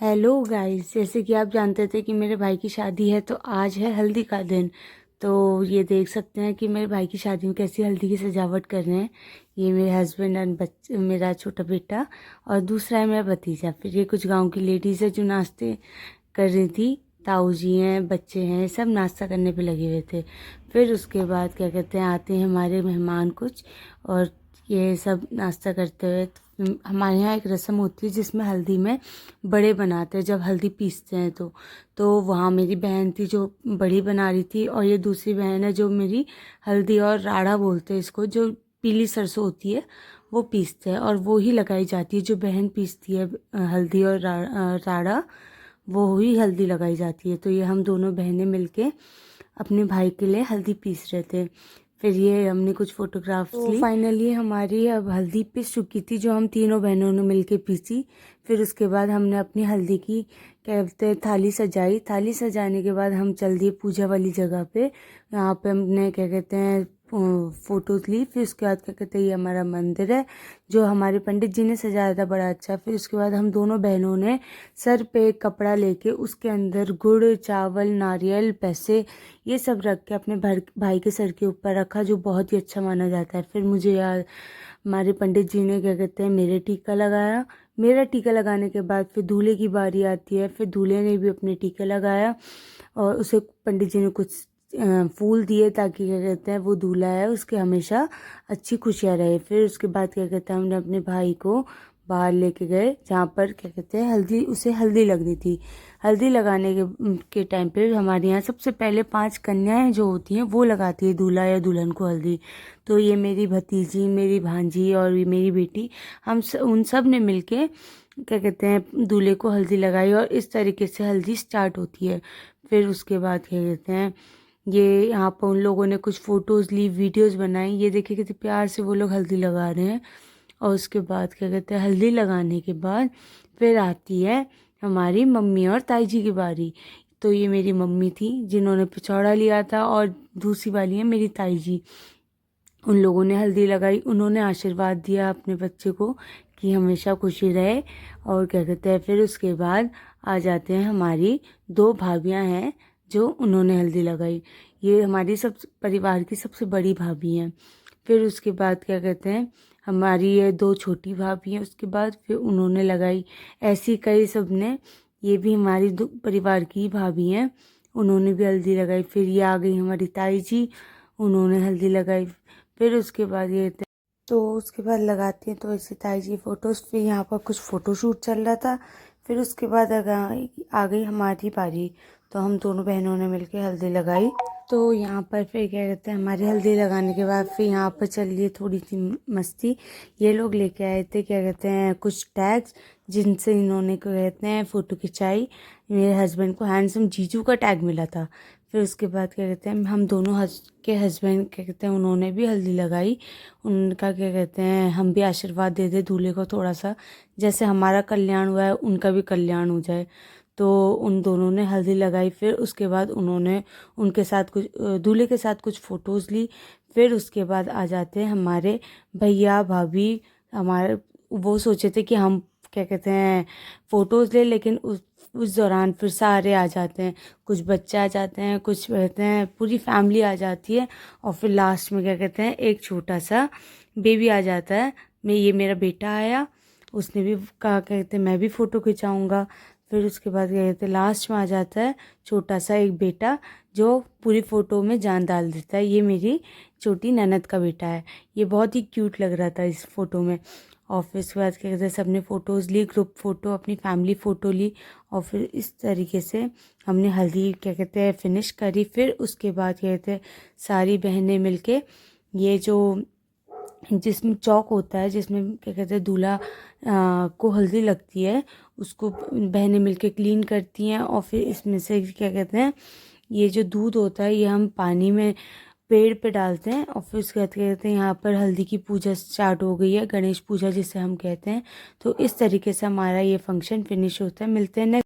Hello guys, जैसे कि आप जानते थे कि मेरे भाई की शादी है तो आज है हल्दी का दिन। तो ये देख सकते हैं कि मेरे भाई की शादी में कैसी हल्दी की सजावट कर रहे हैं। ये मेरे हस्बैंड एंड बच्चे, मेरा छोटा बेटा, और दूसरा है मेरा भतीजा। फिर ये कुछ गांव की लेडीज़ है जो नाश्ते कर रही थी। ताऊ जी हैं, बच्चे हैं, सब नाश्ता करने पे लगे हुए थे। फिर उसके बाद क्या कहते हैं, आते हैं हमारे मेहमान कुछ, और ये सब नाश्ता करते हुए हमारे यहाँ एक रस्म होती है जिसमें हल्दी में बड़े बनाते हैं। जब हल्दी पीसते हैं तो वहाँ मेरी बहन थी जो बड़ी बना रही थी, और ये दूसरी बहन है जो मेरी हल्दी और राड़ा बोलते हैं इसको, जो पीली सरसों होती है वो पीसते हैं, और वो ही लगाई जाती है। जो बहन पीसती है हल्दी और राड़ा, वो ही हल्दी लगाई जाती है। तो ये हम दोनों बहनें मिलके अपने भाई के लिए हल्दी पीस रहे थे। फिर ये हमने कुछ फोटोग्राफ्स ली। फाइनली हमारी अब हल्दी पिस चुकी थी, जो हम तीनों बहनों ने मिलके पीसी। फिर उसके बाद हमने अपनी हल्दी की क्या कहते हैं थाली सजाई। थाली सजाने के बाद हम चल दिए पूजा वाली जगह पे। यहाँ पे हमने क्या कहते हैं फोटोज ली। फिर उसके बाद क्या कहते हैं, ये हमारा मंदिर है जो हमारे पंडित जी ने सजाया था, बड़ा अच्छा। फिर उसके बाद हम दोनों बहनों ने सर पे एक कपड़ा लेके उसके अंदर गुड़, चावल, नारियल, पैसे, ये सब रख के अपने भाई के सर के ऊपर रखा, जो बहुत ही अच्छा माना जाता है। फिर मुझे यार हमारे पंडित जी ने क्या कहते हैं मेरे टीका लगाया। मेरा टीका लगाने के बाद फिर दूल्हे की बारी आती है। फिर दूल्हे ने भी अपने टीका लगाया, और उसे पंडित जी ने कुछ फूल दिए, ताकि क्या कहते हैं वो दूल्हा है उसके हमेशा अच्छी खुशियाँ रहे। फिर उसके बाद क्या कहते हैं हमने अपने भाई को बाहर लेके गए, जहाँ पर क्या कहते हैं उसे हल्दी लगनी थी। हल्दी लगाने के टाइम पे हमारे यहाँ सबसे पहले 5 कन्याएं जो होती हैं वो लगाती है दूल्हा या दुल्हन को हल्दी। तो ये मेरी भतीजी, मेरी भांजी और ये मेरी बेटी, उन सब ने मिलके क्या कहते हैं दूल्हे को हल्दी लगाई, और इस तरीके से हल्दी स्टार्ट होती है। फिर उसके बाद क्या कहते हैं ये यहाँ पर उन लोगों ने कुछ फ़ोटोज़ ली, वीडियोज़ बनाई। ये देखिए कितने प्यार से वो लोग हल्दी लगा रहे हैं। और उसके बाद क्या कहते हैं हल्दी लगाने के बाद फिर आती है हमारी मम्मी और ताई जी की बारी। तो ये मेरी मम्मी थी जिन्होंने पिछौड़ा लिया था, और दूसरी वाली है मेरी ताई जी। उन लोगों ने हल्दी लगाई, उन्होंने आशीर्वाद दिया अपने बच्चे को कि हमेशा खुशी रहे। और क्या कहते हैं फिर उसके बाद आ जाते हैं हमारी 2 भाभियां हैं जो उन्होंने हल्दी लगाई। ये हमारी सब परिवार की सबसे बड़ी भाभी हैं। फिर उसके बाद क्या कहते हैं हमारी ये 2 छोटी भाभी हैं, उसके बाद फिर उन्होंने लगाई। ऐसी कई सब ने, ये भी हमारी परिवार की भाभी हैं, उन्होंने भी हल्दी लगाई। फिर ये आ गई हमारी ताई जी, उन्होंने हल्दी लगाई। फिर उसके बाद ये तो उसके बाद लगाती हैं तो ऐसे ताई जी फ़ोटोज़। फिर यहाँ पर कुछ फ़ोटोशूट चल रहा था। फिर उसके बाद आ गई हमारी बारी, तो हम दोनों बहनों ने मिलकर हल्दी लगाई। तो यहाँ पर फिर क्या कहते हैं हमारी हल्दी लगाने के बाद फिर यहाँ पर चल रही है थोड़ी सी मस्ती। ये लोग लेके आए थे क्या कहते हैं कुछ टैग्स, जिनसे इन्होंने क्या कहते हैं फ़ोटो खिंचाई। मेरे हस्बैंड को हैंडसम जीजू का टैग मिला था। फिर उसके बाद क्या कहते हैं हम दोनों के हस्बैंड क्या कहते हैं उन्होंने भी हल्दी लगाई। उनका क्या कहते हैं हम भी आशीर्वाद दे दे दूल्हे को, थोड़ा सा जैसे हमारा कल्याण हुआ है उनका भी कल्याण हो जाए। तो उन दोनों ने हल्दी लगाई। फिर उसके बाद उन्होंने उनके साथ कुछ दूल्हे के साथ कुछ फ़ोटोज़ ली। फिर उसके बाद आ जाते हैं हमारे भैया भाभी। हमारे वो सोचे थे कि हम क्या कहते हैं फ़ोटोज़ ले, लेकिन उस दौरान फिर सारे आ जाते हैं, कुछ बच्चे आ जाते हैं, कुछ कहते हैं पूरी फैमिली आ जाती है। और फिर लास्ट में क्या कहते हैं एक छोटा सा बेबी आ जाता है। ये मेरा बेटा आया, उसने भी कहा कहते हैं मैं भी फ़ोटो खिंचाऊँगा। फिर उसके बाद क्या कहते हैं लास्ट में आ जाता है छोटा सा एक बेटा, जो पूरी फ़ोटो में जान डाल देता है। ये मेरी छोटी ननद का बेटा है। ये बहुत ही क्यूट लग रहा था इस फ़ोटो में। और फिर उसके बाद क्या कहते हैं सबने फ़ोटोज़ ली, ग्रुप फ़ोटो, अपनी फैमिली फ़ोटो ली। और फिर इस तरीके से हमने हल्दी क्या कहते हैं फिनिश करी। फिर उसके बाद क्या कहते हैं सारी बहनें मिलके ये जो जिसमें चौक होता है, जिसमें क्या कहते हैं दूल्हा को हल्दी लगती है, उसको बहनें मिलके क्लीन करती हैं। और फिर इसमें से क्या कहते हैं ये जो दूध होता है ये हम पानी में पेड़ पे डालते हैं। और फिर उसके बाद क्या कहते हैं यहाँ पर हल्दी की पूजा स्टार्ट हो गई है, गणेश पूजा जिसे हम कहते हैं। तो इस तरीके से हमारा ये फंक्शन फिनिश होता है। मिलते हैं